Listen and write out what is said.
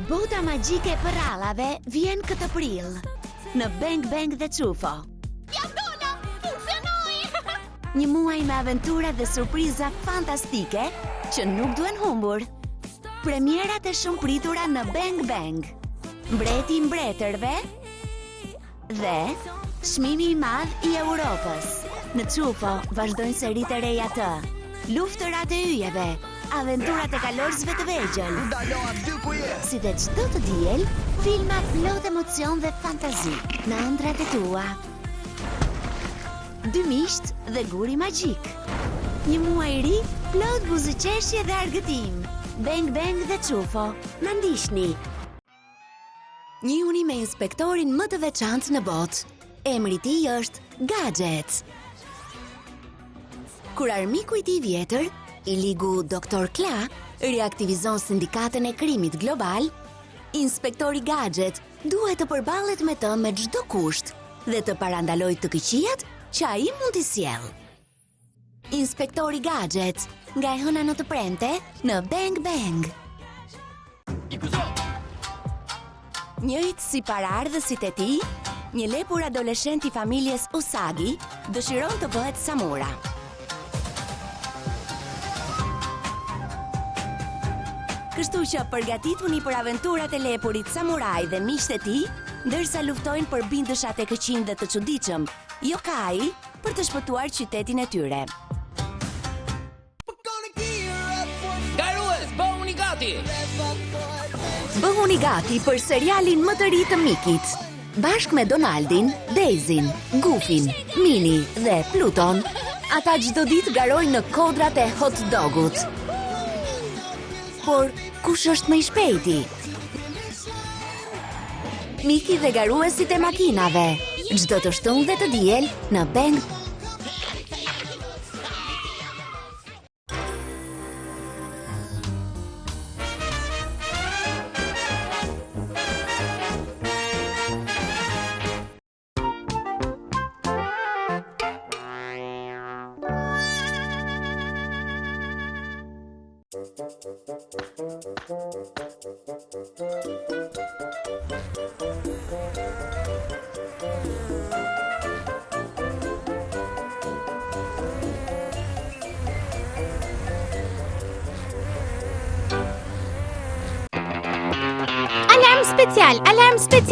Bota magjike e përrallave vjen këtë prill në Bang Bang dhe Çufo. Ja dola, funksionoi! Një muaj me aventura dhe surpriza fantastike që nuk duhen humbur. Premierat e shumë pritura në Bang Bang. Mbreti i mbretërve dhe çmimi i madh i Europës. Në Çufo vazhdojnë seritë e reja të luftërat e yjeve, aventurat e kalorzëve të vegjël. Si dhe çdo të diel, filma plot emocion dhe fantazi në ëndrat e tua. Dy miqt dhe guri magjik. Një muaj i ri, plot buzëqeshje dhe argëtim. Bang Bang dhe Çufo, na ndiqni. Njihuni me inspektorin më të veçantë në botë. Emri i tij është Gadget. Kur armiku i tij vjetër, i ligu Dr. Kla, reaktivizon sindikatën e krimit global, inspektori Gadget duhet të përballet me të me çdo kusht dhe të parandalojë të këqijat që ai mund t'i sjellë. Inspektori Gadget, nga e hëna në të premte në Bang Bang. Njëjtë si paraardhësit e tij, një lepur adoleshent i familjes Usagi dëshiron të bëhet samura. Kështu që përgatituni për aventurat e lepurit samuraj dhe miqtë e tij, ndërsa luftojnë për bindëshat e këqij dhe të çuditshëm, yokai, për të shpëtuar qytetin e tyre. Garues, bëhuni gati! Bëhuni gati për serialin më të ri të Mikit. Bashkë me Donaldin, Daisyn, Goofyn, Minnie dhe Pluton, ata çdo ditë garojnë në kodrat e hot dogut. Por kush është më i shpejti? Miki dhe garuesit e makinave. Çdo të shtunë dhe të diel në Bang. Alarm special, alarm special!